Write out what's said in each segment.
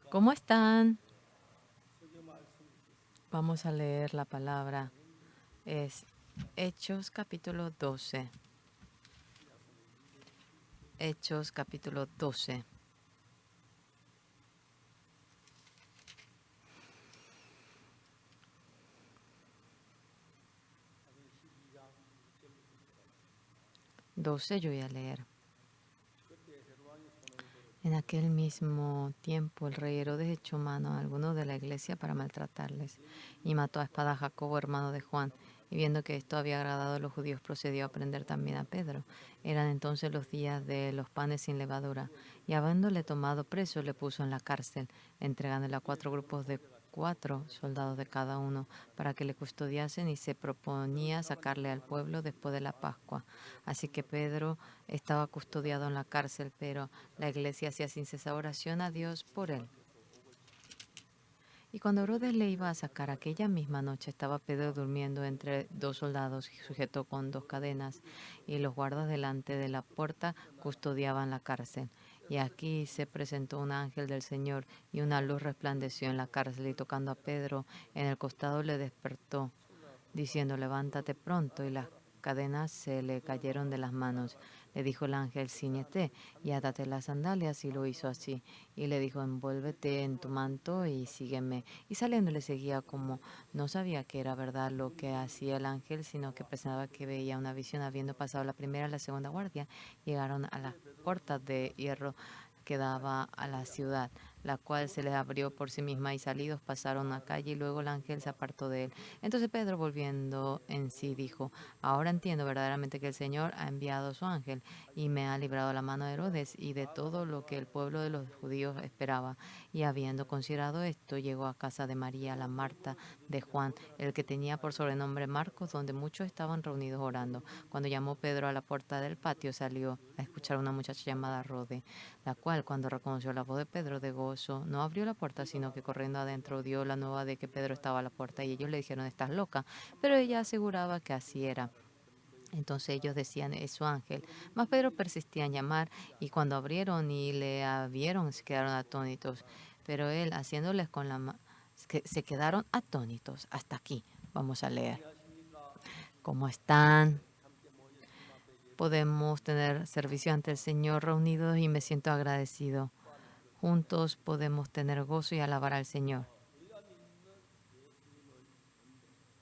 ¿Cómo están? Vamos a leer la palabra. Es Hechos capítulo 12. Hechos capítulo 12. Yo voy a leer. En aquel mismo tiempo el rey Herodes echó mano a algunos de la iglesia para maltratarles y mató a espada a Jacobo, hermano de Juan. Y viendo que esto había agradado a los judíos, procedió a prender también a Pedro. Eran entonces los días de los panes sin levadura. Y habiéndole tomado preso, le puso en la cárcel, entregándole a 4 grupos de 4 soldados de cada uno, para que le custodiasen, y se proponía sacarle al pueblo después de la Pascua. Así que Pedro estaba custodiado en la cárcel, pero la iglesia hacía sin cesar oración a Dios por él. Y cuando Herodes le iba a sacar aquella misma noche, estaba Pedro durmiendo entre 2 soldados, sujeto con 2 cadenas, y los guardas delante de la puerta custodiaban la cárcel. Y aquí se presentó un ángel del Señor, y una luz resplandeció en la cárcel, y tocando a Pedro en el costado le despertó, diciendo: levántate pronto. Y las cadenas se le cayeron de las manos. Le dijo el ángel: cíñete y átate las sandalias. Y lo hizo así. Y le dijo: envuélvete en tu manto y sígueme. Y saliendo le seguía, como no sabía que era verdad lo que hacía el ángel, sino que pensaba que veía una visión. Habiendo pasado la primera y la segunda guardia, llegaron a las puertas de hierro que daba a la ciudad, la cual se les abrió por sí misma, y salidos pasaron a calle, y luego el ángel se apartó de él. Entonces Pedro, volviendo en sí, dijo: ahora entiendo verdaderamente que el Señor ha enviado su ángel y me ha librado la mano de Herodes y de todo lo que el pueblo de los judíos esperaba. Y habiendo considerado esto, llegó a casa de María, la Marta de Juan, el que tenía por sobrenombre Marcos, donde muchos estaban reunidos orando. Cuando llamó Pedro a la puerta del patio, salió a escuchar a una muchacha llamada Rode, la cual, cuando reconoció la voz de Pedro de gozo, no abrió la puerta, sino que corriendo adentro dio la nueva de que Pedro estaba a la puerta. Y ellos le dijeron: estás loca. Pero ella aseguraba que así era. Entonces ellos decían: es su ángel. Mas Pedro persistía en llamar, y cuando abrieron y le vieron, se quedaron atónitos. Pero él, haciéndoles con la mano, se quedaron atónitos. Hasta aquí. Vamos a leer. ¿Cómo están? Podemos tener servicio ante el Señor reunidos, y me siento agradecido. Juntos podemos tener gozo y alabar al Señor.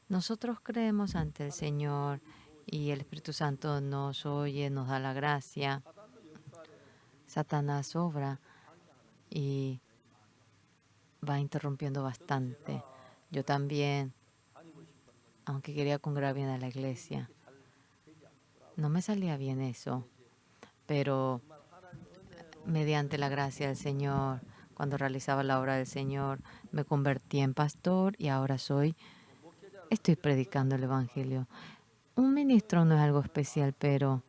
Nosotros creemos ante el Señor, y el Espíritu Santo nos oye, nos da la gracia. Satanás obra y va interrumpiendo bastante. Yo también, aunque quería congregar bien a la iglesia, no me salía bien eso, pero mediante la gracia del Señor, cuando realizaba la obra del Señor, me convertí en pastor, y ahora estoy predicando el Evangelio. Un ministro no es algo especial, pero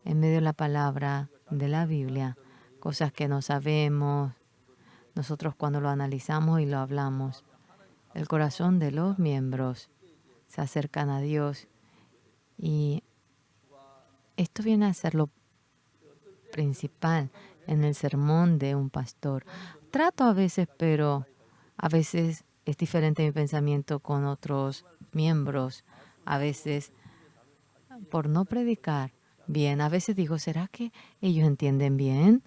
en medio de la palabra de la Biblia, cosas que no sabemos, nosotros cuando lo analizamos y lo hablamos, el corazón de los miembros se acercan a Dios, y esto viene a ser lo principal en el sermón de un pastor. Trato a veces, pero a veces es diferente mi pensamiento con otros miembros. A veces, por no predicar bien, a veces digo: ¿será que ellos entienden bien?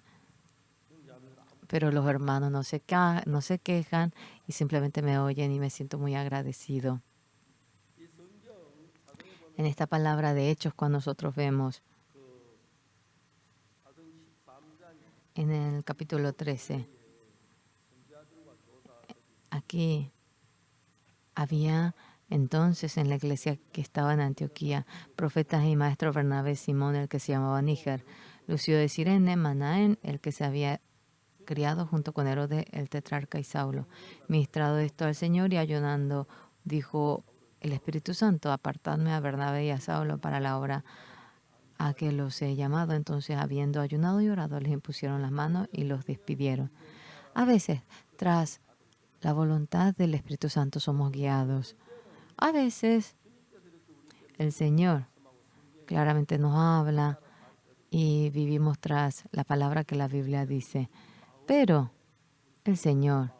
Pero los hermanos no se quejan y simplemente me oyen, y me siento muy agradecido. En esta palabra de Hechos, cuando nosotros vemos en el capítulo 13, aquí había entonces en la iglesia que estaba en Antioquía profetas y maestros: Bernabé, Simón, el que se llamaba Níger, Lucio de Cirene, Manaén, el que se había criado junto con Herodes el tetrarca, y Saulo. Ministrado esto al Señor y ayunando, dijo el Espíritu Santo: apartadme a Bernabé y a Saulo para la obra a que los he llamado. Entonces, habiendo ayunado y orado, les impusieron las manos y los despidieron. A veces, tras la voluntad del Espíritu Santo, somos guiados. A veces, el Señor claramente nos habla y vivimos tras la palabra que la Biblia dice. Pero el Señor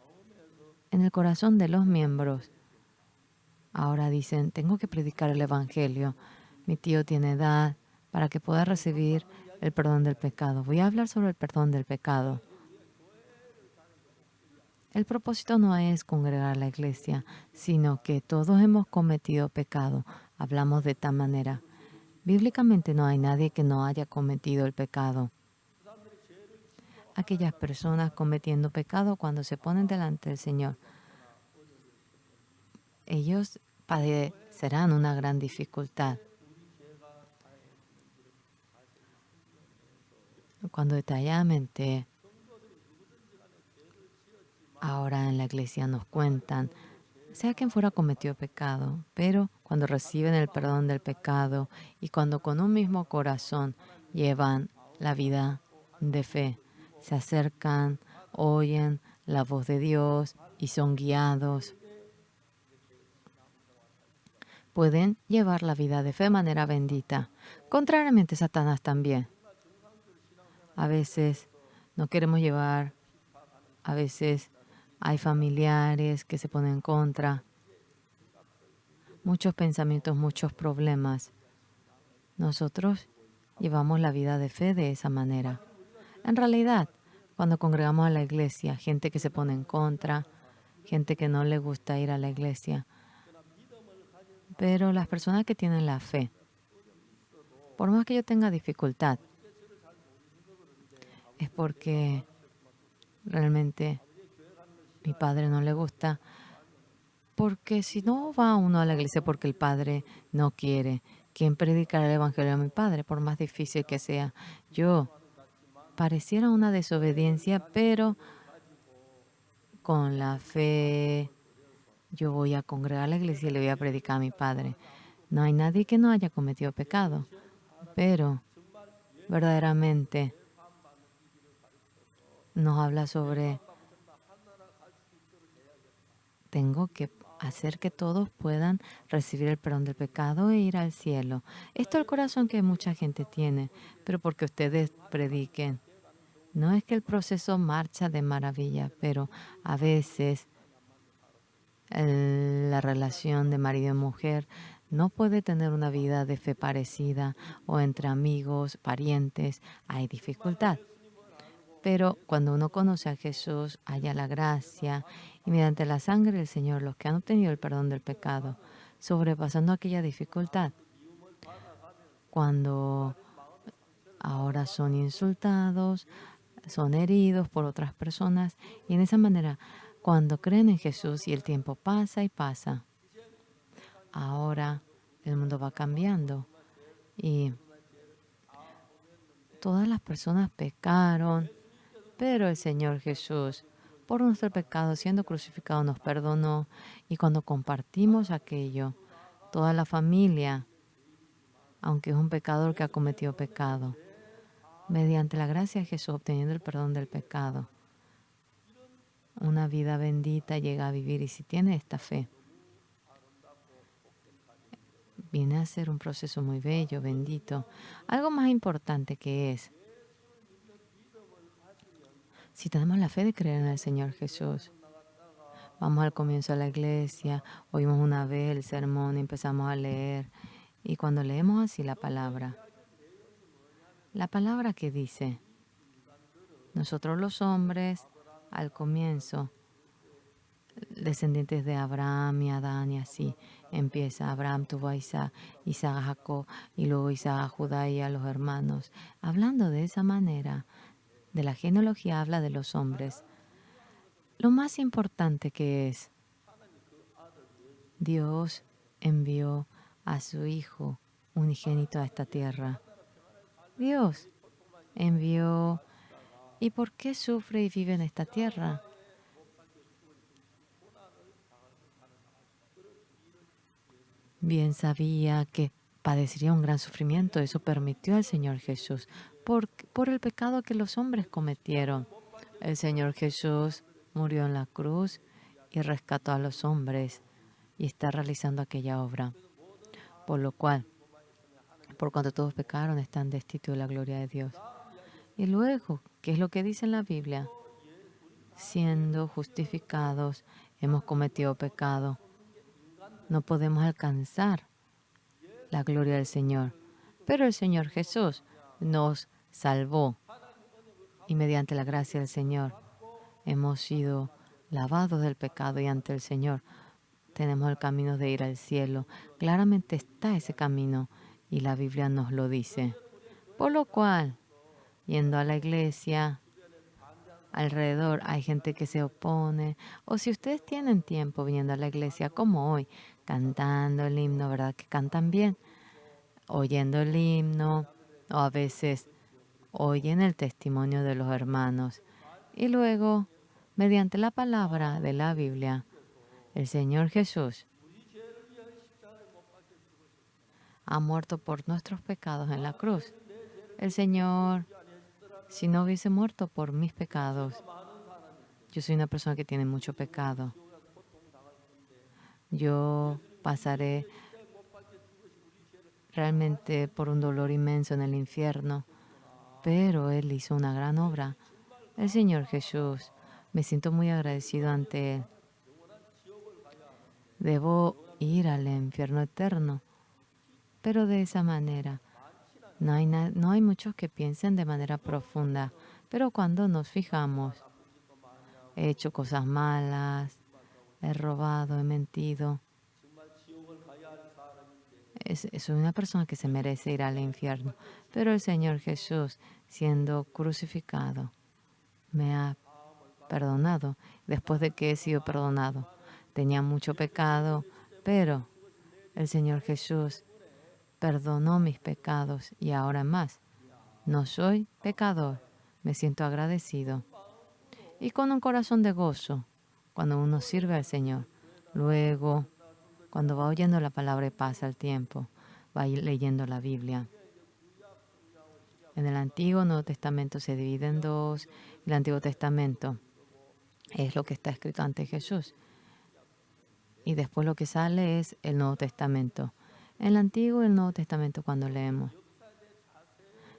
en el corazón de los miembros. Ahora dicen, tengo que predicar el Evangelio. Mi tío tiene edad para que pueda recibir el perdón del pecado. Voy a hablar sobre el perdón del pecado. El propósito no es congregar la iglesia, sino que todos hemos cometido pecado. Hablamos de esta manera. Bíblicamente no hay nadie que no haya cometido el pecado. Aquellas personas cometiendo pecado cuando se ponen delante del Señor, ellos padecerán una gran dificultad. Cuando detalladamente ahora en la iglesia nos cuentan, sea quien fuera cometió pecado, pero cuando reciben el perdón del pecado y cuando con un mismo corazón llevan la vida de fe, se acercan, oyen la voz de Dios y son guiados, pueden llevar la vida de fe de manera bendita. Contrariamente, Satanás también. A veces no queremos llevar, a veces hay familiares que se ponen en contra, muchos pensamientos, muchos problemas. Nosotros llevamos la vida de fe de esa manera. En realidad, cuando congregamos a la iglesia, gente que se pone en contra, gente que no le gusta ir a la iglesia, pero las personas que tienen la fe, por más que yo tenga dificultad, es porque realmente mi padre no le gusta. Porque si no va uno a la iglesia porque el padre no quiere, ¿quién predicará el evangelio a mi padre? Por más difícil que sea. Yo pareciera una desobediencia, pero con la fe yo voy a congregar a la iglesia y le voy a predicar a mi padre. No hay nadie que no haya cometido pecado, pero verdaderamente nos habla sobre tengo que hacer que todos puedan recibir el perdón del pecado e ir al cielo. Esto es el corazón que mucha gente tiene, pero porque ustedes prediquen. No es que el proceso marcha de maravilla, pero a veces la relación de marido y mujer no puede tener una vida de fe parecida o entre amigos, parientes, hay dificultad. Pero cuando uno conoce a Jesús, haya la gracia y mediante la sangre del Señor, los que han obtenido el perdón del pecado, sobrepasando aquella dificultad, cuando ahora son insultados, son heridos por otras personas y en esa manera, cuando creen en Jesús y el tiempo pasa y pasa, ahora el mundo va cambiando y todas las personas pecaron, pero el Señor Jesús, por nuestro pecado, siendo crucificado, nos perdonó. Y cuando compartimos aquello, toda la familia, aunque es un pecador que ha cometido pecado, mediante la gracia de Jesús, obteniendo el perdón del pecado, una vida bendita llega a vivir. Y si tiene esta fe, viene a ser un proceso muy bello, bendito. Algo más importante que es, si tenemos la fe de creer en el Señor Jesús, vamos al comienzo de la iglesia, oímos una vez el sermón y empezamos a leer. Y cuando leemos así la palabra que dice, nosotros los hombres, al comienzo, descendientes de Abraham y Adán y así, empieza Abraham tuvo a Isaac, Isaac a Jacob y luego Isaac a Judá y a los hermanos. Hablando de esa manera, de la genealogía habla de los hombres. Lo más importante que es, Dios envió a su Hijo unigénito a esta tierra. Dios envió. ¿Y por qué sufre y vive en esta tierra? Bien sabía que padecería un gran sufrimiento. Eso permitió al Señor Jesús por el pecado que los hombres cometieron. El Señor Jesús murió en la cruz y rescató a los hombres y está realizando aquella obra. Por lo cual, por cuanto todos pecaron, están destituidos de la gloria de Dios. Y luego, ¿qué es lo que dice en la Biblia? Siendo justificados hemos cometido pecado. No podemos alcanzar la gloria del Señor. Pero el Señor Jesús nos salvó y mediante la gracia del Señor hemos sido lavados del pecado y ante el Señor tenemos el camino de ir al cielo. Claramente está ese camino y la Biblia nos lo dice. Por lo cual, yendo a la iglesia, alrededor hay gente que se opone. O si ustedes tienen tiempo viniendo a la iglesia como hoy, cantando el himno, ¿verdad? Que cantan bien, oyendo el himno, o a veces oyen el testimonio de los hermanos. Y luego, mediante la palabra de la Biblia, el Señor Jesús ha muerto por nuestros pecados en la cruz. El Señor, si no hubiese muerto por mis pecados, yo soy una persona que tiene mucho pecado. Yo pasaré realmente por un dolor inmenso en el infierno, pero Él hizo una gran obra. El Señor Jesús, me siento muy agradecido ante Él. Debo ir al infierno eterno, pero de esa manera. No hay muchos que piensen de manera profunda, pero cuando nos fijamos, he hecho cosas malas, he robado, he mentido. Soy una persona que se merece ir al infierno, pero el Señor Jesús, siendo crucificado, me ha perdonado. Después de que he sido perdonado, tenía mucho pecado, pero el Señor Jesús perdonó mis pecados y ahora más. No soy pecador, me siento agradecido y con un corazón de gozo cuando uno sirve al Señor. Luego, cuando va oyendo la palabra y pasa el tiempo, va leyendo la Biblia. En el Antiguo y Nuevo Testamento se divide en dos. El Antiguo Testamento es lo que está escrito ante Jesús. Y después lo que sale es el Nuevo Testamento. En el Antiguo y el Nuevo Testamento, cuando leemos,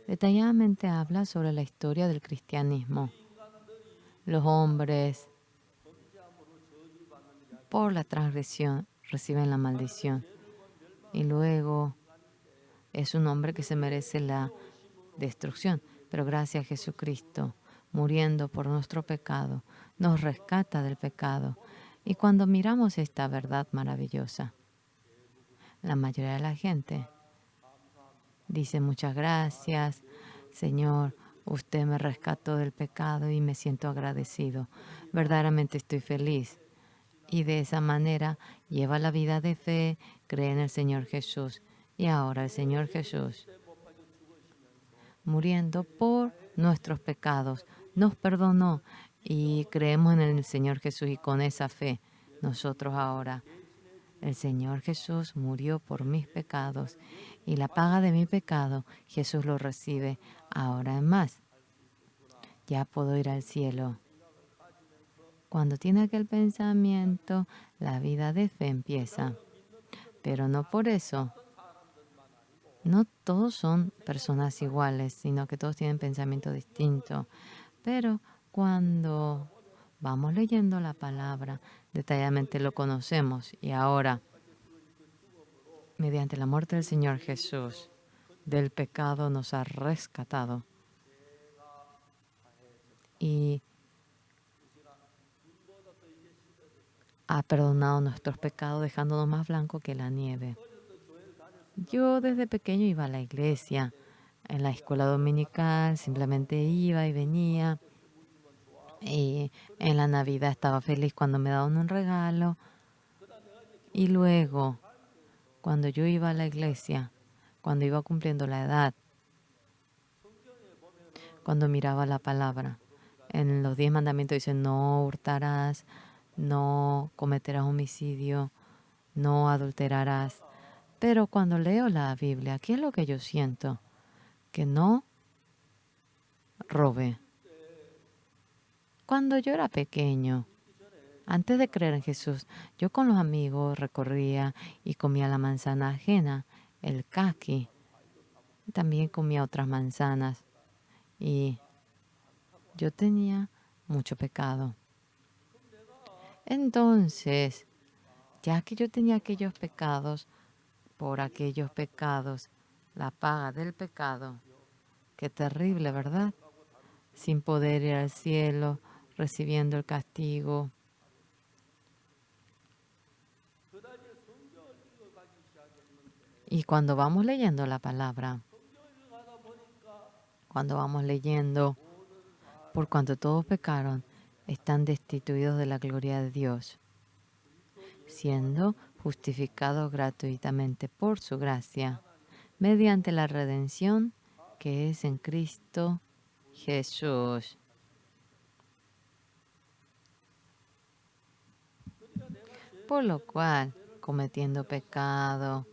detalladamente habla sobre la historia del cristianismo. Los hombres, por la transgresión, reciben la maldición. Y luego es un hombre que se merece la destrucción. Pero gracias a Jesucristo, muriendo por nuestro pecado, nos rescata del pecado. Y cuando miramos esta verdad maravillosa, la mayoría de la gente dice muchas gracias, Señor, usted me rescató del pecado y me siento agradecido. Verdaderamente estoy feliz. Y de esa manera lleva la vida de fe, cree en el Señor Jesús. Y ahora el Señor Jesús, muriendo por nuestros pecados, nos perdonó y creemos en el Señor Jesús y con esa fe nosotros ahora. El Señor Jesús murió por mis pecados y la paga de mi pecado Jesús lo recibe ahora en más. Ya puedo ir al cielo. Cuando tiene aquel pensamiento, la vida de fe empieza. Pero no por eso. No todos son personas iguales, sino que todos tienen pensamiento distinto. Pero cuando vamos leyendo la palabra, detalladamente lo conocemos. Y ahora, mediante la muerte del Señor Jesús, del pecado nos ha rescatado. Y ha perdonado nuestros pecados, dejándonos más blancos que la nieve. Yo desde pequeño iba a la iglesia, en la escuela dominical, simplemente iba y venía. Y en la Navidad estaba feliz cuando me daban un regalo. Y luego, cuando yo iba a la iglesia, cuando iba cumpliendo la edad, cuando miraba la palabra, en los 10 mandamientos dice, no hurtarás, no cometerás homicidio, no adulterarás. Pero cuando leo la Biblia, ¿qué es lo que yo siento? Que no robe. Cuando yo era pequeño, antes de creer en Jesús, yo con los amigos recorría y comía la manzana ajena, el caqui. También comía otras manzanas y yo tenía mucho pecado. Entonces, ya que yo tenía aquellos pecados, por aquellos pecados, la paga del pecado, qué terrible, ¿verdad? Sin poder ir al cielo, recibiendo el castigo. Y cuando vamos leyendo la palabra, cuando vamos leyendo, por cuanto todos pecaron, están destituidos de la gloria de Dios, siendo justificados gratuitamente por su gracia, mediante la redención que es en Cristo Jesús. Por lo cual, cometiendo pecado,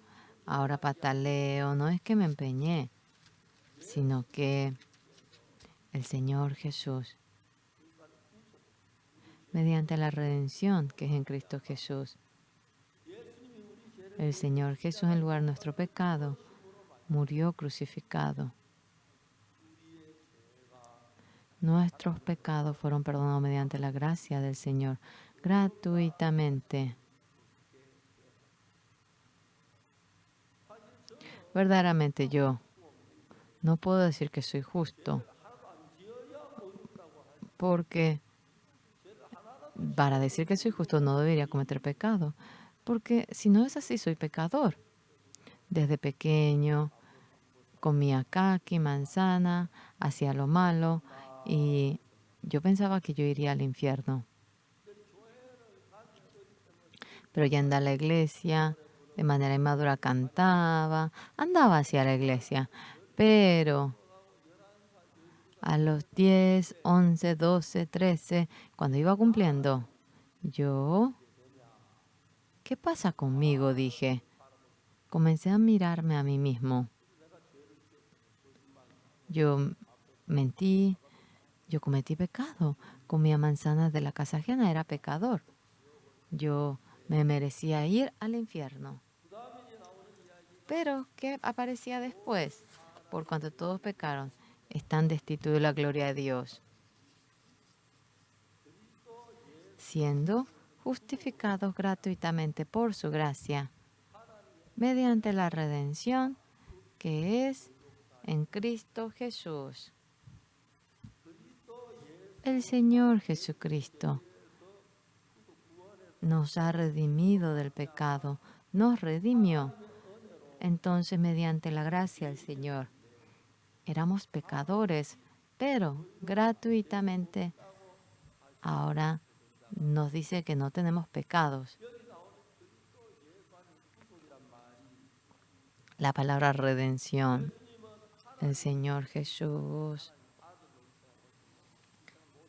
ahora pataleo, no es que me empeñé, sino que el Señor Jesús, mediante la redención que es en Cristo Jesús, el Señor Jesús en lugar de nuestro pecado, murió crucificado. Nuestros pecados fueron perdonados mediante la gracia del Señor, gratuitamente. Verdaderamente yo no puedo decir que soy justo, porque para decir que soy justo no debería cometer pecado, porque si no es así soy pecador. Desde pequeño comía caqui, manzana, hacía lo malo y yo pensaba que yo iría al infierno. Pero ya andaba a la iglesia, de manera inmadura cantaba, andaba hacia la iglesia. Pero a los 10, 11, 12, 13, cuando iba cumpliendo, ¿qué pasa conmigo? Dije. Comencé a mirarme a mí mismo. Yo mentí, yo cometí pecado. Comía manzanas de la casa ajena, era pecador. Yo me merecía ir al infierno. Pero, ¿qué aparecía después? Por cuanto todos pecaron, están destituidos de la gloria de Dios, siendo justificados gratuitamente por su gracia, mediante la redención que es en Cristo Jesús. El Señor Jesucristo nos ha redimido del pecado, nos redimió. Entonces, mediante la gracia del Señor, éramos pecadores, pero gratuitamente ahora nos dice que no tenemos pecados. La palabra redención, el Señor Jesús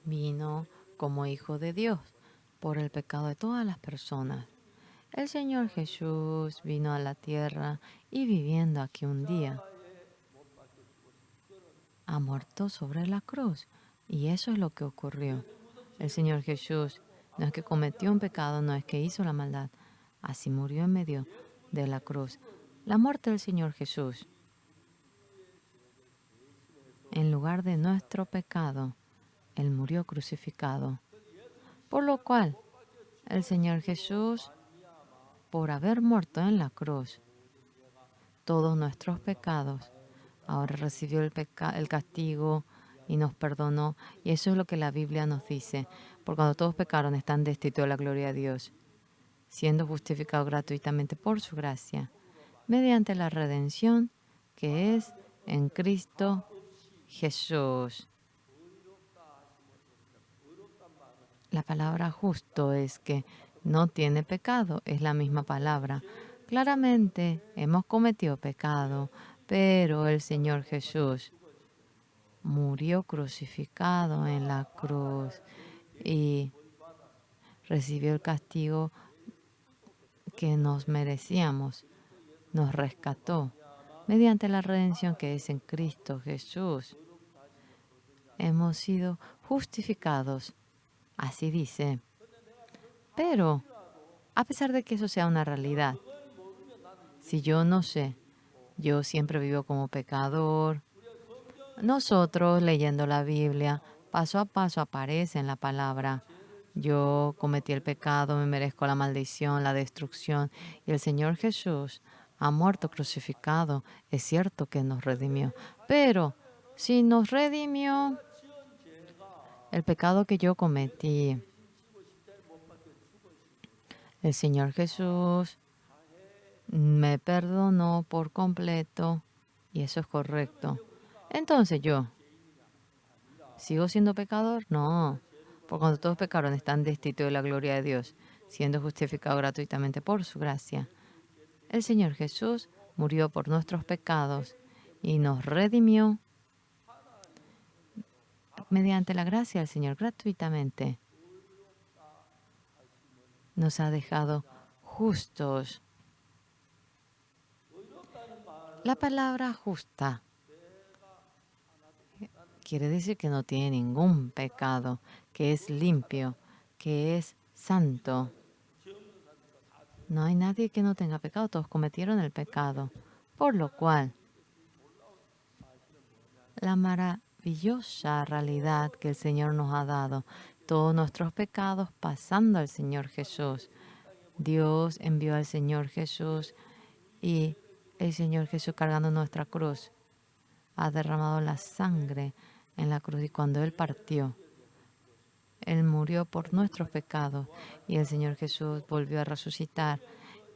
vino como Hijo de Dios por el pecado de todas las personas. El Señor Jesús vino a la tierra y viviendo aquí un día, ha muerto sobre la cruz. Y eso es lo que ocurrió. El Señor Jesús no es que cometió un pecado, no es que hizo la maldad. Así murió en medio de la cruz. La muerte del Señor Jesús, en lugar de nuestro pecado, Él murió crucificado. Por lo cual, el Señor Jesús, por haber muerto en la cruz, todos nuestros pecados, ahora recibió el castigo y nos perdonó. Y eso es lo que la Biblia nos dice. Por cuando todos pecaron, están destituidos de la gloria de Dios, siendo justificados gratuitamente por su gracia, mediante la redención que es en Cristo Jesús. La palabra justo es que no tiene pecado, es la misma palabra. Claramente hemos cometido pecado, pero el Señor Jesús murió crucificado en la cruz y recibió el castigo que nos merecíamos. Nos rescató mediante la redención que es en Cristo Jesús. Hemos sido justificados, así dice. Pero, a pesar de que eso sea una realidad, si yo no sé, yo siempre vivo como pecador. Nosotros, leyendo la Biblia, paso a paso aparece en la palabra. Yo cometí el pecado, me merezco la maldición, la destrucción. Y el Señor Jesús ha muerto crucificado. Es cierto que nos redimió. Pero si nos redimió el pecado que yo cometí, el Señor Jesús me perdonó por completo. Y eso es correcto. Entonces yo, ¿sigo siendo pecador? No. Por cuanto todos pecaron, están destituidos de la gloria de Dios, siendo justificados gratuitamente por su gracia. El Señor Jesús murió por nuestros pecados y nos redimió mediante la gracia del Señor gratuitamente. Nos ha dejado justos. La palabra justa quiere decir que no tiene ningún pecado, que es limpio, que es santo. No hay nadie que no tenga pecado, todos cometieron el pecado. Por lo cual, la maravillosa realidad que el Señor nos ha dado, todos nuestros pecados pasando al Señor Jesús. Dios envió al Señor Jesús y el Señor Jesús cargando nuestra cruz ha derramado la sangre en la cruz y cuando Él partió, Él murió por nuestros pecados y el Señor Jesús volvió a resucitar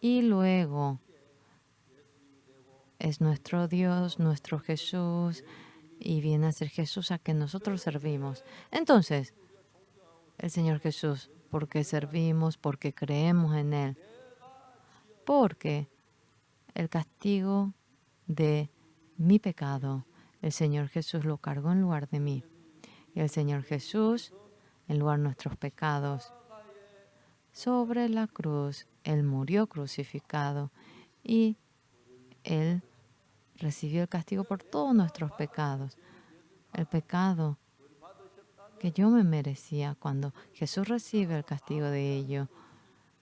y luego es nuestro Dios, nuestro Jesús y viene a ser Jesús a quien nosotros servimos. Entonces, el Señor Jesús, porque servimos, porque creemos en Él, porque el castigo de mi pecado, el Señor Jesús lo cargó en lugar de mí. Y el Señor Jesús, en lugar de nuestros pecados, sobre la cruz, Él murió crucificado y Él recibió el castigo por todos nuestros pecados. El pecado que yo me merecía cuando Jesús recibe el castigo de ello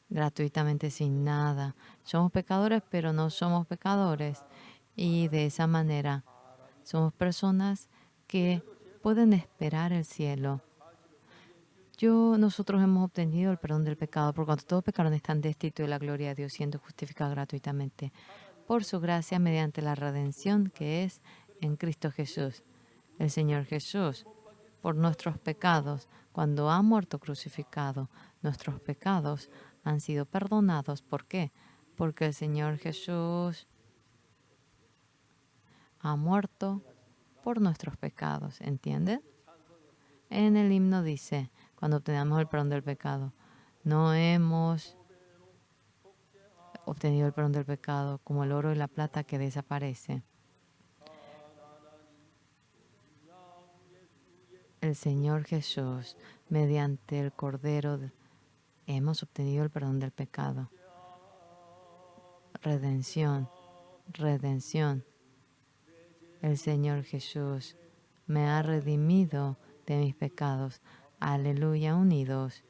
gratuitamente sin nada. Somos pecadores, pero no somos pecadores. Y de esa manera somos personas que pueden esperar el cielo. Nosotros hemos obtenido el perdón del pecado, por cuanto todos pecaron están destituidos de la gloria de Dios, siendo justificados gratuitamente por su gracia mediante la redención que es en Cristo Jesús. El Señor Jesús, por nuestros pecados, cuando ha muerto crucificado, nuestros pecados han sido perdonados. ¿Por qué? Porque el Señor Jesús ha muerto por nuestros pecados. ¿Entienden? En el himno dice, cuando obtenemos el perdón del pecado, no hemos obtenido el perdón del pecado como el oro y la plata que desaparece. El Señor Jesús, mediante el Cordero, hemos obtenido el perdón del pecado. Redención, redención. El Señor Jesús me ha redimido de mis pecados. Aleluya, unidos,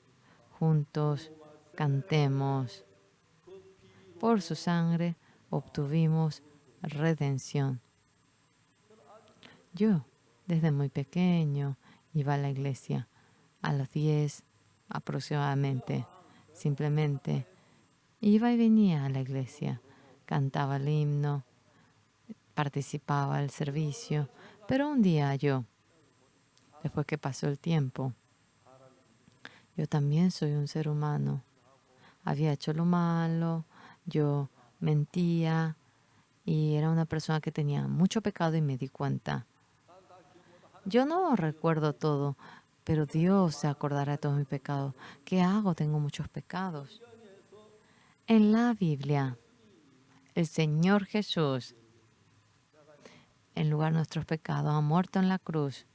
juntos, cantemos. Por su sangre obtuvimos redención. Yo, desde muy pequeño, iba a la iglesia a los 10 aproximadamente. Simplemente iba y venía a la iglesia, cantaba el himno, participaba del servicio. Pero un día yo, después que pasó el tiempo, yo también soy un ser humano. Había hecho lo malo, yo mentía y era una persona que tenía mucho pecado y me di cuenta. Yo no recuerdo todo, pero Dios se acordará de todos mis pecados. ¿Qué hago? Tengo muchos pecados. En la Biblia, el Señor Jesús, en lugar de nuestros pecados, ha muerto en la cruz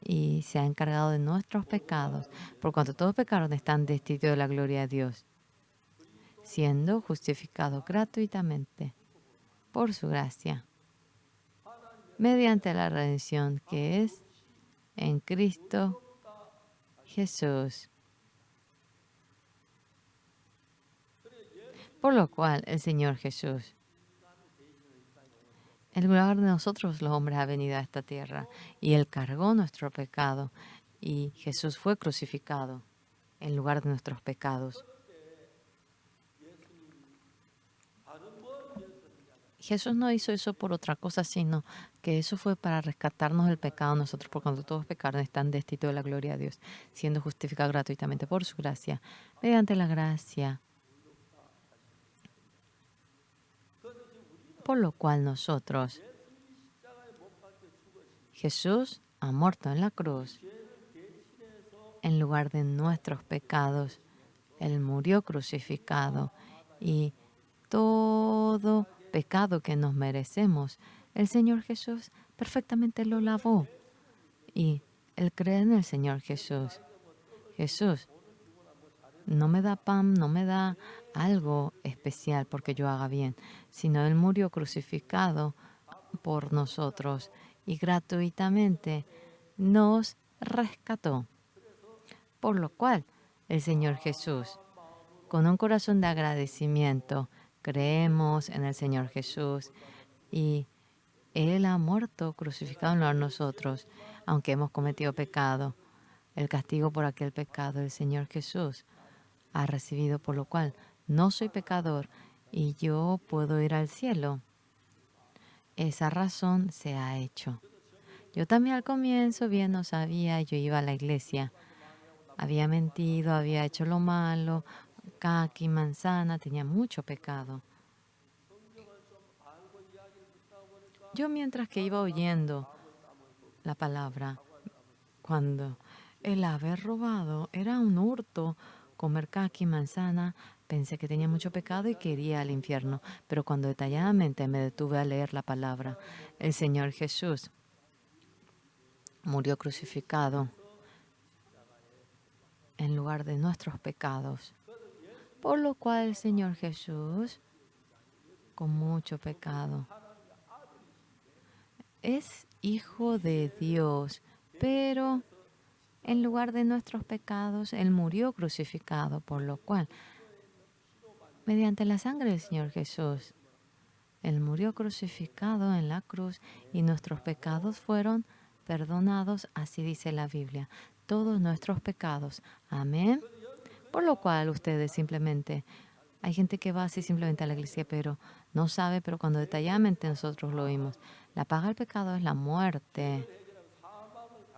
y se ha encargado de nuestros pecados. Por cuanto todos pecaron, están destituidos de la gloria de Dios, siendo justificados gratuitamente por su gracia, mediante la redención que es en Cristo Jesús. Por lo cual el Señor Jesús, en lugar de nosotros los hombres, ha venido a esta tierra y Él cargó nuestro pecado y Jesús fue crucificado en lugar de nuestros pecados. Jesús no hizo eso por otra cosa, sino que eso fue para rescatarnos del pecado nosotros, por cuanto todos pecaron están destituidos de la gloria de Dios, siendo justificados gratuitamente por su gracia, mediante la gracia, por lo cual nosotros, Jesús ha muerto en la cruz en lugar de nuestros pecados. Él murió crucificado y todo pecado que nos merecemos, el Señor Jesús perfectamente lo lavó. Y Él cree en el Señor Jesús. Jesús no me da pan, no me da algo especial porque yo haga bien, sino Él murió crucificado por nosotros y gratuitamente nos rescató. Por lo cual, el Señor Jesús, con un corazón de agradecimiento, creemos en el Señor Jesús y Él ha muerto crucificado en lugar de nosotros, aunque hemos cometido pecado. El castigo por aquel pecado el Señor Jesús ha recibido, por lo cual no soy pecador y yo puedo ir al cielo. Esa razón se ha hecho. Yo también al comienzo bien no sabía, yo iba a la iglesia. Había mentido, había hecho lo malo, caqui, manzana, tenía mucho pecado. Yo mientras que iba oyendo la palabra, cuando el haber robado era un hurto, comer caqui, manzana, pensé que tenía mucho pecado y quería al infierno. Pero cuando detalladamente me detuve a leer la palabra, el Señor Jesús murió crucificado en lugar de nuestros pecados. Por lo cual el Señor Jesús, con mucho pecado, es hijo de Dios, pero en lugar de nuestros pecados, Él murió crucificado, por lo cual, mediante la sangre del Señor Jesús, Él murió crucificado en la cruz y nuestros pecados fueron perdonados, así dice la Biblia, todos nuestros pecados. Amén. Por lo cual ustedes simplemente, hay gente que va así simplemente a la iglesia, pero no sabe, pero cuando detalladamente nosotros lo oímos, la paga del pecado es la muerte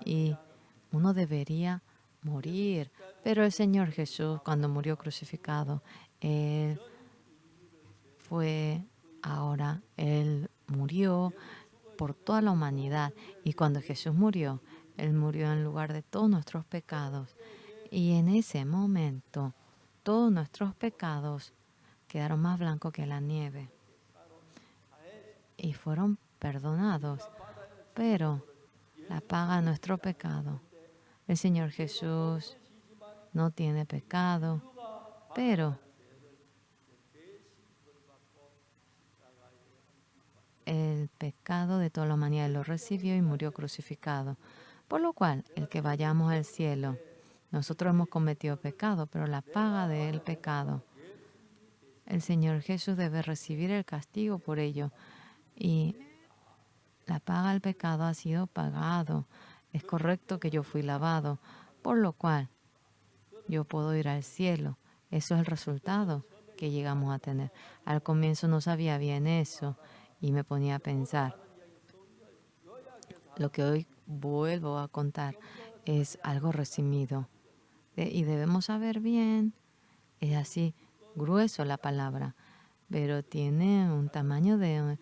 y uno debería morir. Pero el Señor Jesús, cuando murió crucificado, Él Él murió por toda la humanidad. Y cuando Jesús murió, Él murió en lugar de todos nuestros pecados. Y en ese momento, todos nuestros pecados quedaron más blancos que la nieve. Y fueron perdonados. Pero la paga de nuestro pecado. El Señor Jesús no tiene pecado, pero el pecado de toda la humanidad lo recibió y murió crucificado. Por lo cual, el que vayamos al cielo, nosotros hemos cometido pecado, pero la paga del pecado, el Señor Jesús debe recibir el castigo por ello. Y la paga del pecado ha sido pagado. Es correcto que yo fui lavado, por lo cual yo puedo ir al cielo. Eso es el resultado que llegamos a tener. Al comienzo no sabía bien eso y me ponía a pensar. Lo que hoy vuelvo a contar es algo resumido. Y debemos saber bien, es así grueso la palabra, pero tiene un tamaño de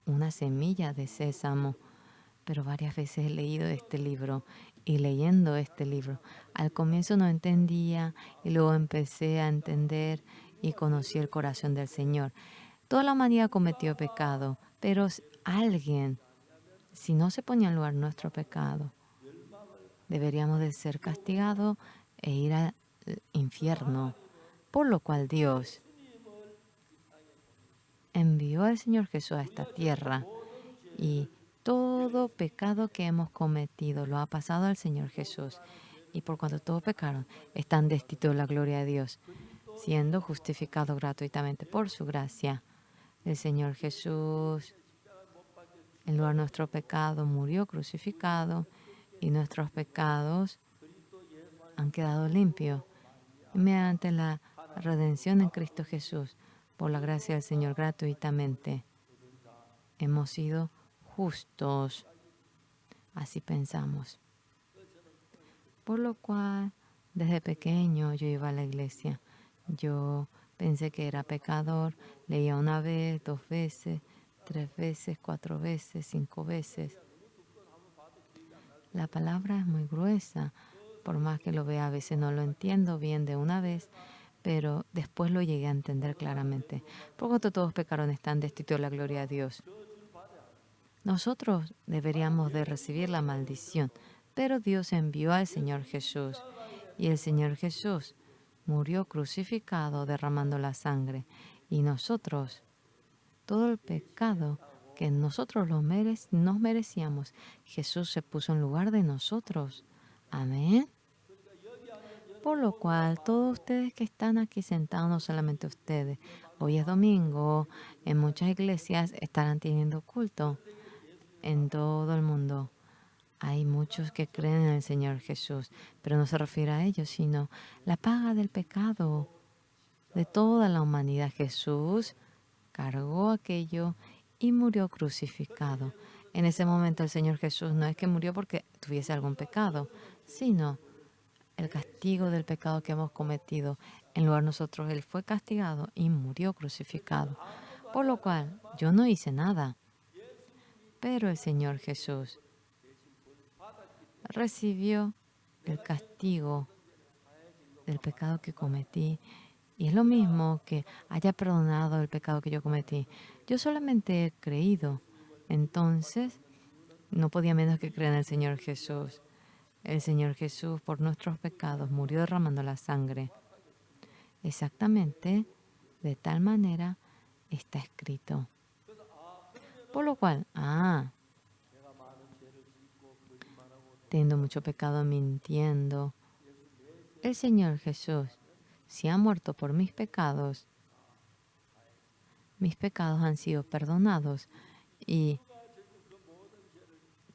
una semilla de sésamo. Pero varias veces he leído este libro y leyendo este libro, al comienzo no entendía y luego empecé a entender y conocí el corazón del Señor. Toda la humanidad cometió pecado, pero alguien, si no se ponía en lugar nuestro pecado, deberíamos de ser castigados e ir al infierno. Por lo cual Dios envió al Señor Jesús a esta tierra y todo pecado que hemos cometido lo ha pasado al Señor Jesús. Y por cuanto todos pecaron, están destituidos de la gloria de Dios, siendo justificados gratuitamente por su gracia. El Señor Jesús, en lugar de nuestro pecado, murió crucificado y nuestros pecados han quedado limpios mediante la redención en Cristo Jesús. Por la gracia del Señor, gratuitamente hemos sido justos. Así pensamos. Por lo cual, desde pequeño yo iba a la iglesia. Yo pensé que era pecador. Leía una vez, 2 veces, 3 veces, 4 veces, 5 veces. La palabra es muy gruesa. Por más que lo vea, a veces no lo entiendo bien de una vez, pero después lo llegué a entender claramente. Por cuanto todos pecaron, están destituidos de la gloria de Dios. Nosotros deberíamos de recibir la maldición, pero Dios envió al Señor Jesús. Y el Señor Jesús murió crucificado derramando la sangre. Y nosotros, todo el pecado que nosotros nos merecíamos, Jesús se puso en lugar de nosotros. Amén. Por lo cual, todos ustedes que están aquí sentados, no solamente ustedes, hoy es domingo, en muchas iglesias estarán teniendo culto en todo el mundo. Hay muchos que creen en el Señor Jesús, pero no se refiere a ellos, sino la paga del pecado de toda la humanidad. Jesús cargó aquello y murió crucificado. En ese momento el Señor Jesús no es que murió porque tuviese algún pecado, sino el castigo del pecado que hemos cometido. En lugar de nosotros, Él fue castigado y murió crucificado. Por lo cual, yo no hice nada. Pero el Señor Jesús recibió el castigo del pecado que cometí. Y es lo mismo que haya perdonado el pecado que yo cometí. Yo solamente he creído. Entonces, no podía menos que creer en el Señor Jesús. El Señor Jesús, por nuestros pecados, murió derramando la sangre. Exactamente de tal manera está escrito. Por lo cual, teniendo mucho pecado, mintiendo, el Señor Jesús, si ha muerto por mis pecados han sido perdonados. Y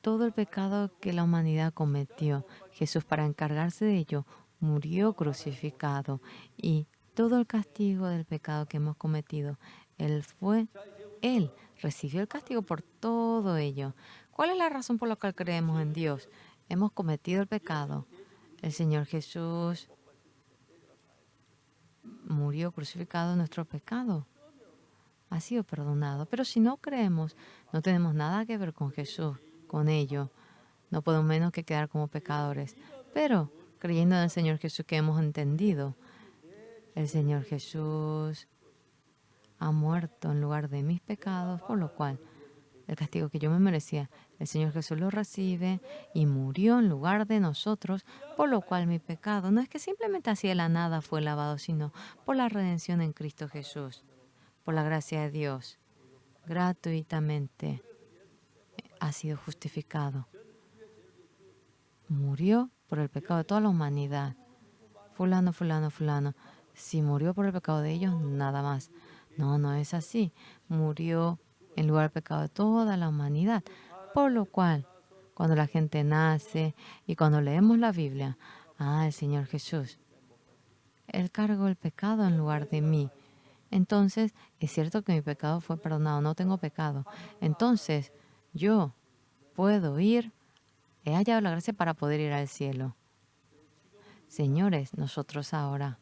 todo el pecado que la humanidad cometió, Jesús, para encargarse de ello, murió crucificado. Y todo el castigo del pecado que hemos cometido, Él recibió el castigo por todo ello. ¿Cuál es la razón por la cual creemos en Dios? Hemos cometido el pecado. El Señor Jesús murió crucificado en nuestro pecado. Ha sido perdonado. Pero si no creemos, no tenemos nada que ver con Jesús, con ello. No podemos menos que quedar como pecadores. Pero creyendo en el Señor Jesús que hemos entendido, el Señor Jesús ha muerto en lugar de mis pecados, por lo cual el castigo que yo me merecía, el Señor Jesús lo recibe y murió en lugar de nosotros, por lo cual mi pecado no es que simplemente así de la nada fue lavado, sino por la redención en Cristo Jesús, por la gracia de Dios, gratuitamente ha sido justificado. Murió por el pecado de toda la humanidad. Fulano, fulano, fulano. Si murió por el pecado de ellos, nada más. No, no es así. Murió en lugar del pecado de toda la humanidad. Por lo cual, cuando la gente nace y cuando leemos la Biblia, el Señor Jesús, Él cargó el pecado en lugar de mí. Entonces, es cierto que mi pecado fue perdonado, no tengo pecado. Entonces, yo puedo ir, he hallado la gracia para poder ir al cielo. Señores, nosotros ahora,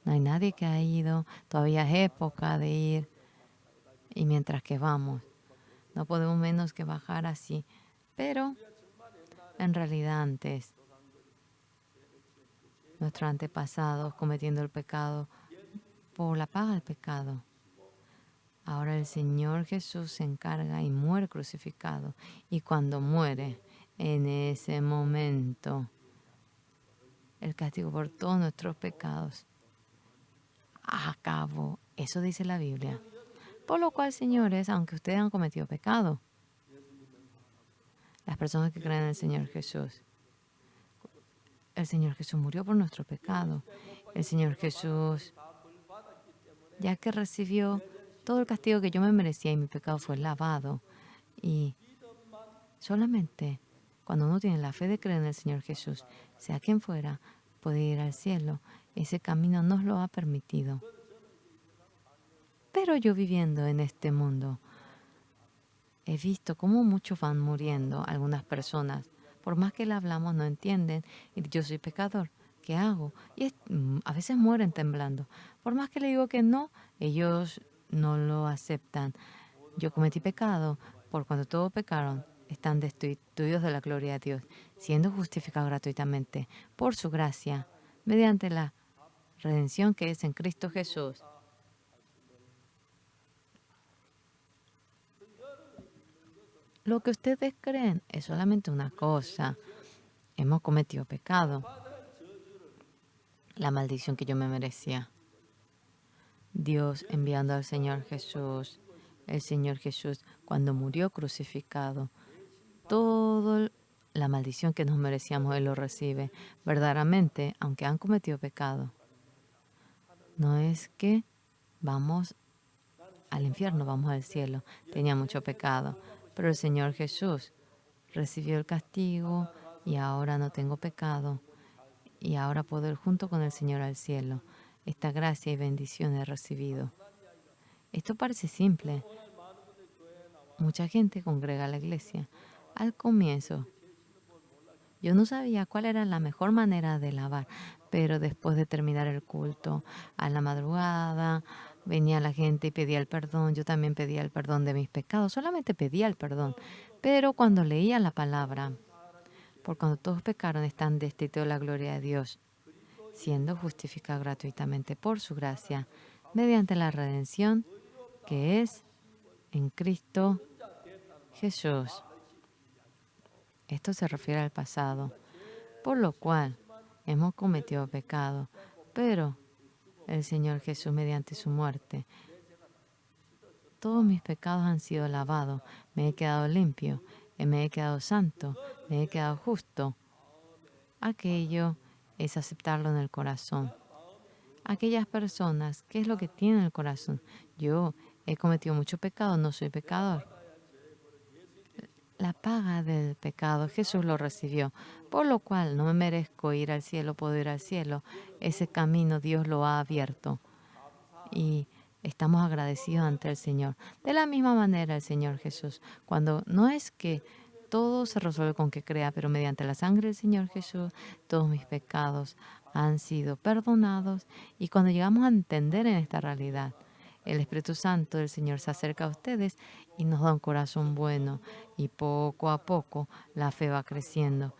no hay nadie que ha ido, todavía es época de ir. Y mientras que vamos, no podemos menos que bajar así. Pero, en realidad antes, nuestros antepasados cometiendo el pecado por la paga del pecado. Ahora el Señor Jesús se encarga y muere crucificado. Y cuando muere, en ese momento, el castigo por todos nuestros pecados acabó. Eso dice la Biblia. Por lo cual, señores, aunque ustedes han cometido pecado, las personas que creen en el Señor Jesús murió por nuestro pecado. El Señor Jesús, ya que recibió todo el castigo que yo me merecía y mi pecado fue lavado. Y solamente cuando uno tiene la fe de creer en el Señor Jesús, sea quien fuera, poder ir al cielo. Ese camino nos lo ha permitido. Pero yo viviendo en este mundo, he visto cómo muchos van muriendo, algunas personas. Por más que le hablamos, no entienden. Y yo soy pecador. ¿Qué hago? A veces mueren temblando. Por más que le digo que no, ellos no lo aceptan. Yo cometí pecado, por cuando todos pecaron, están destituidos de la gloria de Dios, siendo justificados gratuitamente por su gracia, mediante la redención que es en Cristo Jesús. Lo que ustedes creen es solamente una cosa. Hemos cometido pecado, la maldición que yo me merecía. Dios enviando al Señor Jesús, el Señor Jesús, cuando murió crucificado, toda la maldición que nos merecíamos, Él lo recibe. Verdaderamente, aunque han cometido pecado, no es que vamos al infierno, vamos al cielo. Tenía mucho pecado, pero el Señor Jesús recibió el castigo y ahora no tengo pecado. Y ahora puedo ir junto con el Señor al cielo. Esta gracia y bendición he recibido. Esto parece simple. Mucha gente congrega a la iglesia. Al comienzo, yo no sabía cuál era la mejor manera de lavar, pero después de terminar el culto, a la madrugada, venía la gente y pedía el perdón. Yo también pedía el perdón de mis pecados, solamente pedía el perdón. Pero cuando leía la palabra, por cuando todos pecaron, están destituidos de la gloria de Dios, siendo justificados gratuitamente por su gracia, mediante la redención que es en Cristo Jesús. Esto se refiere al pasado, por lo cual hemos cometido pecado, pero el Señor Jesús, mediante su muerte, todos mis pecados han sido lavados, me he quedado limpio, me he quedado santo, me he quedado justo. Aquello es aceptarlo en el corazón. Aquellas personas, ¿qué es lo que tienen en el corazón? Yo he cometido mucho pecado, no soy pecador. La paga del pecado Jesús lo recibió, por lo cual no me merezco ir al cielo, puedo ir al cielo. Ese camino Dios lo ha abierto y estamos agradecidos ante el Señor. De la misma manera el Señor Jesús, cuando no es que todo se resuelve con que crea, pero mediante la sangre del Señor Jesús, todos mis pecados han sido perdonados. Y cuando llegamos a entender en esta realidad, el Espíritu Santo del Señor se acerca a ustedes y nos da un corazón bueno. Y poco a poco la fe va creciendo.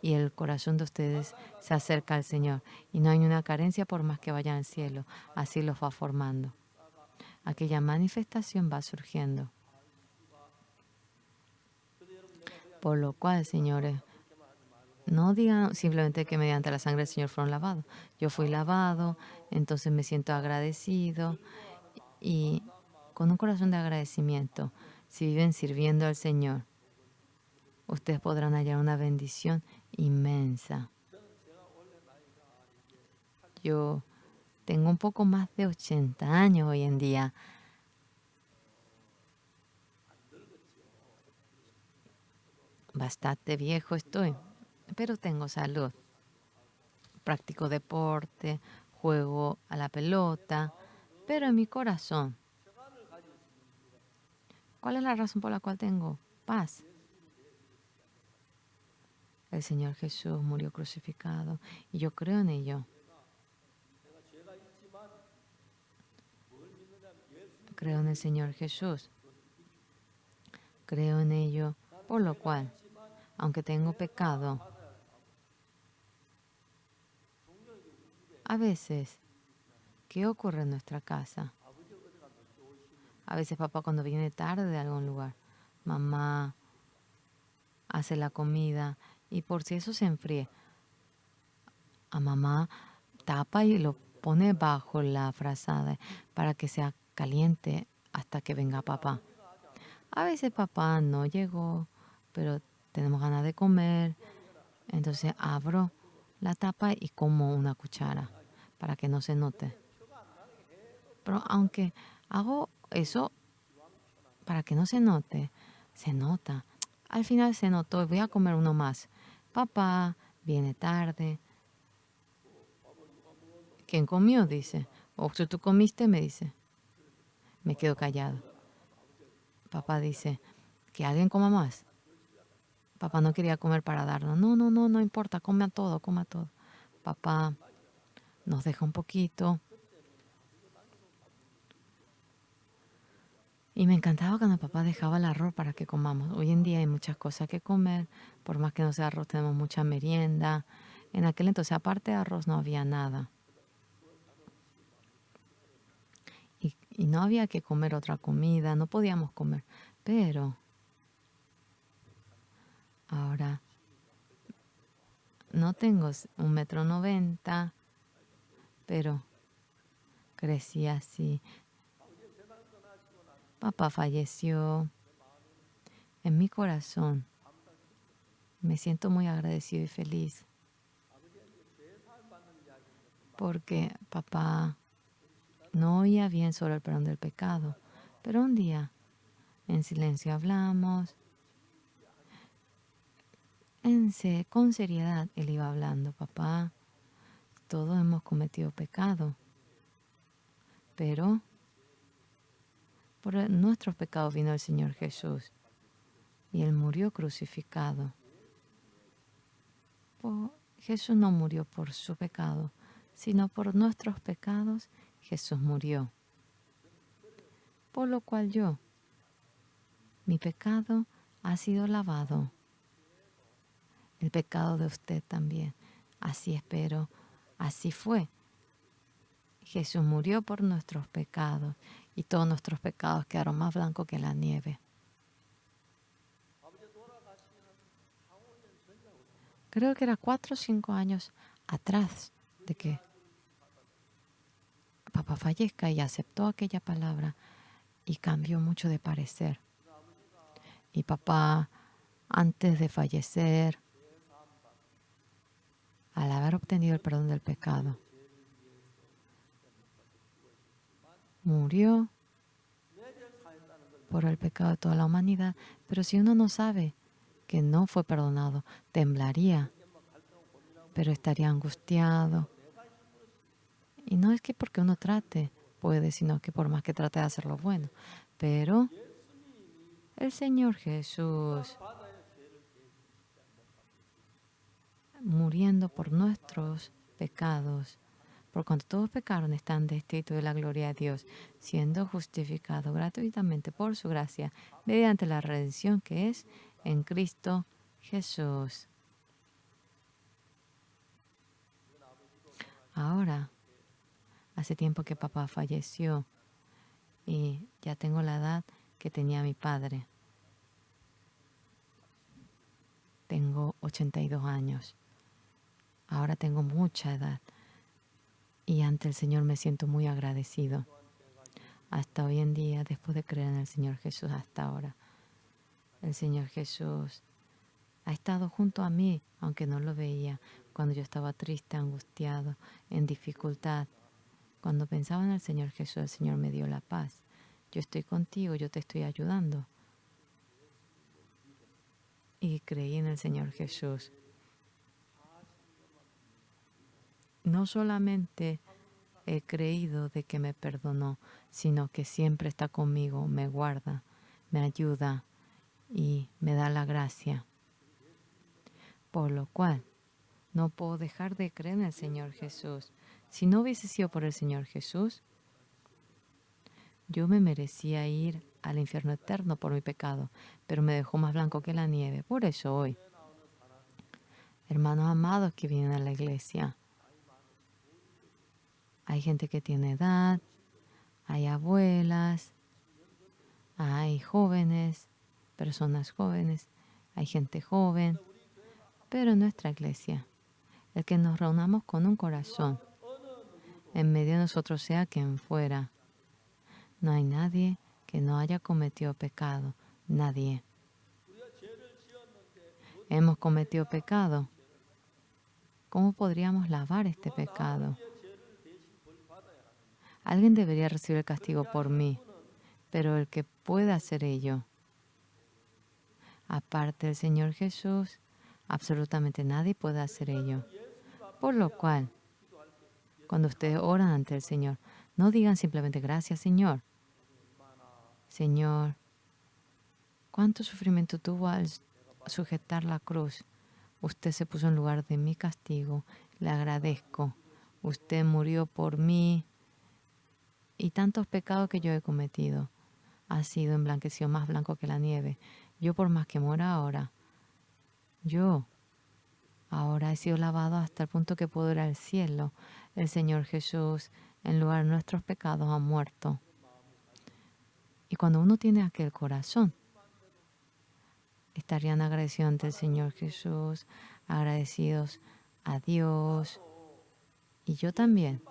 Y el corazón de ustedes se acerca al Señor. Y no hay una carencia por más que vayan al cielo. Así los va formando. Aquella manifestación va surgiendo. Por lo cual, señores, no digan simplemente que mediante la sangre del Señor fueron lavados. Yo fui lavado, entonces me siento agradecido. Y con un corazón de agradecimiento, si viven sirviendo al Señor, ustedes podrán hallar una bendición inmensa. Yo tengo un poco más de 80 años hoy en día. Bastante viejo estoy, pero tengo salud. Practico deporte, juego a la pelota, pero en mi corazón, ¿cuál es la razón por la cual tengo paz? El Señor Jesús murió crucificado y yo creo en ello. Creo en el Señor Jesús. Creo en ello, por lo cual, aunque tengo pecado, a veces, ¿qué ocurre en nuestra casa? A veces papá cuando viene tarde de algún lugar, mamá hace la comida y por si eso se enfríe, a mamá tapa y lo pone bajo la frazada para que sea caliente hasta que venga papá. A veces papá no llegó, pero tenemos ganas de comer, entonces abro la tapa y como una cuchara para que no se note. Pero aunque hago eso para que no se note, se nota. Al final se notó, voy a comer uno más. Papá viene tarde, ¿Quién comió? Dice. O si tú comiste, me dice. Me quedo callado. Papá dice, que alguien coma más. Papá no quería comer para darnos. No, no, no, no importa, come a todo, come a todo. Papá nos deja un poquito. Y me encantaba cuando papá dejaba el arroz para que comamos. Hoy en día hay muchas cosas que comer. Por más que no sea arroz, tenemos mucha merienda. En aquel entonces, aparte de arroz, no había nada. Y no había que comer otra comida, no podíamos comer. Pero ahora no tengo 1,90 m, pero crecí así. Papá falleció. En mi corazón me siento muy agradecido y feliz porque papá no oía bien sobre el perdón del pecado. Pero un día, en silencio hablamos, con seriedad él iba hablando. Papá, todos hemos cometido pecado, pero por nuestros pecados vino el Señor Jesús y Él murió crucificado. Jesús no murió por su pecado, sino por nuestros pecados Jesús murió. Por lo cual mi pecado ha sido lavado. El pecado de usted también. Así espero, así fue. Jesús murió por nuestros pecados y todos nuestros pecados quedaron más blancos que la nieve. Creo que era 4 o 5 años atrás de que papá fallezca y aceptó aquella palabra y cambió mucho de parecer. Y papá, antes de fallecer, al haber obtenido el perdón del pecado, murió por el pecado de toda la humanidad. Pero si uno no sabe que no fue perdonado, temblaría, pero estaría angustiado. Y no es que porque uno trate puede, sino que por más que trate de hacer lo bueno. Pero el Señor Jesús, muriendo por nuestros pecados, por cuanto todos pecaron, están destituidos de la gloria de Dios, siendo justificados gratuitamente por su gracia, mediante la redención que es en Cristo Jesús. Ahora, hace tiempo que papá falleció y ya tengo la edad que tenía mi padre. Tengo 82 años. Ahora tengo mucha edad y ante el Señor me siento muy agradecido. Hasta hoy en día, después de creer en el Señor Jesús, hasta ahora, el Señor Jesús ha estado junto a mí, aunque no lo veía, cuando yo estaba triste, angustiado, en dificultad. Cuando pensaba en el Señor Jesús, el Señor me dio la paz. Yo estoy contigo, yo te estoy ayudando. Y creí en el Señor Jesús. No solamente he creído de que me perdonó, sino que siempre está conmigo, me guarda, me ayuda y me da la gracia. Por lo cual, no puedo dejar de creer en el Señor Jesús. Si no hubiese sido por el Señor Jesús, yo me merecía ir al infierno eterno por mi pecado, pero me dejó más blanco que la nieve. Por eso hoy, hermanos amados que vienen a la iglesia, hay gente que tiene edad, hay abuelas, hay jóvenes, personas jóvenes, hay gente joven, pero en nuestra iglesia, el que nos reunamos con un corazón, en medio de nosotros sea quien fuera, no hay nadie que no haya cometido pecado, nadie. Hemos cometido pecado. ¿Cómo podríamos lavar este pecado? Alguien debería recibir el castigo por mí, pero el que pueda hacer ello, aparte del Señor Jesús, absolutamente nadie puede hacer ello. Por lo cual, Cuando ustedes oran ante el Señor, no digan simplemente gracias, Señor. Señor, ¿cuánto sufrimiento tuvo al sujetar la cruz? Usted se puso en lugar de mi castigo. Le agradezco. Usted murió por mí y tantos pecados que yo he cometido. Ha sido emblanquecido más blanco que la nieve. Yo por más que muera ahora, yo ahora he sido lavado hasta el punto que puedo ir al cielo. El Señor Jesús, en lugar de nuestros pecados, ha muerto. Y cuando uno tiene aquel corazón, estarían agradecidos ante el Señor Jesús, agradecidos a Dios. Y yo también,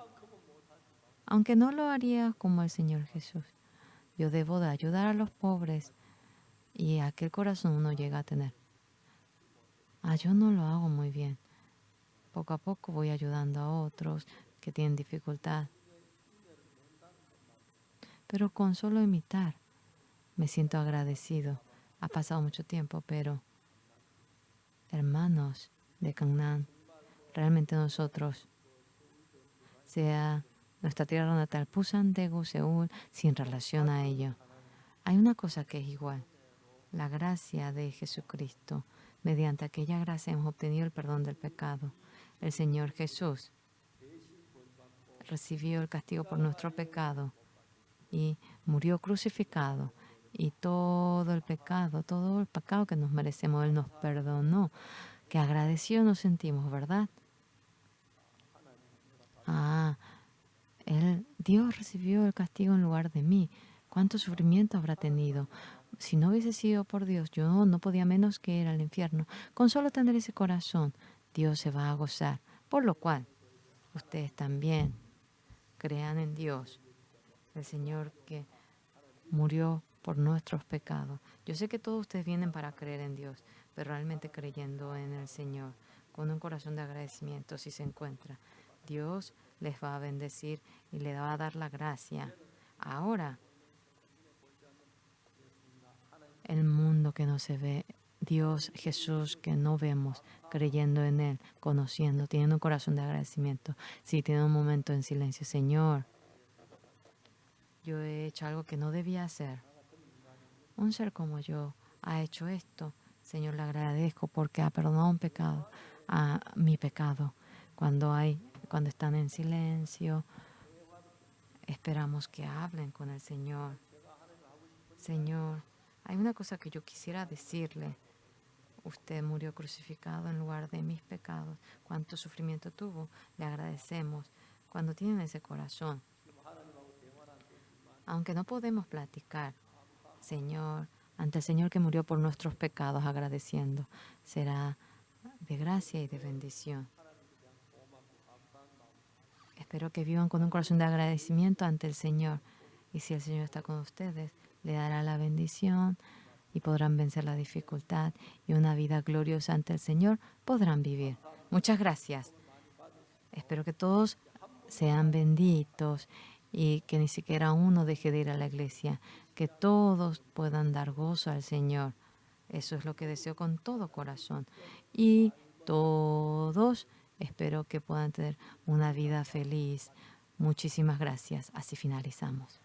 aunque no lo haría como el Señor Jesús. Yo debo de ayudar a los pobres y aquel corazón uno llega a tener. Yo no lo hago muy bien. Poco a poco voy ayudando a otros que tienen dificultad. Pero con solo imitar me siento agradecido. Ha pasado mucho tiempo, pero hermanos de Canaán, realmente nosotros, sea nuestra tierra natal, Pusan, Daegu, Seúl, sin relación a ello, hay una cosa que es igual. La gracia de Jesucristo. Mediante aquella gracia hemos obtenido el perdón del pecado. El Señor Jesús recibió el castigo por nuestro pecado y murió crucificado. Y todo el pecado que nos merecemos, Él nos perdonó. Qué agradecidos nos sentimos, ¿verdad? Dios recibió el castigo en lugar de mí. ¿Cuánto sufrimiento habrá tenido? Si no hubiese sido por Dios, yo no podía menos que ir al infierno. Con solo tener ese corazón, Dios se va a gozar. Por lo cual, ustedes también crean en Dios, el Señor que murió por nuestros pecados. Yo sé que todos ustedes vienen para creer en Dios, pero realmente creyendo en el Señor, con un corazón de agradecimiento, si se encuentra, Dios les va a bendecir y le va a dar la gracia. Ahora, el mundo que no se ve, Dios, Jesús que no vemos, creyendo en Él, conociendo, teniendo un corazón de agradecimiento. Si tiene un momento en silencio, Señor, yo he hecho algo que no debía hacer. Un ser como yo ha hecho esto. Señor, le agradezco porque ha perdonado un pecado, a mi pecado. Cuando están en silencio, esperamos que hablen con el Señor. Señor, hay una cosa que yo quisiera decirle. Usted murió crucificado en lugar de mis pecados. Cuánto sufrimiento tuvo. Le agradecemos. Cuando tienen ese corazón, aunque no podemos platicar, Señor, ante el Señor que murió por nuestros pecados, agradeciendo, será de gracia y de bendición. Espero que vivan con un corazón de agradecimiento ante el Señor. Y si el Señor está con ustedes, le dará la bendición y podrán vencer la dificultad y una vida gloriosa ante el Señor podrán vivir. Muchas gracias. Espero que todos sean benditos y que ni siquiera uno deje de ir a la iglesia, que todos puedan dar gozo al Señor. Eso es lo que deseo con todo corazón. Y todos espero que puedan tener una vida feliz. Muchísimas gracias. Así finalizamos.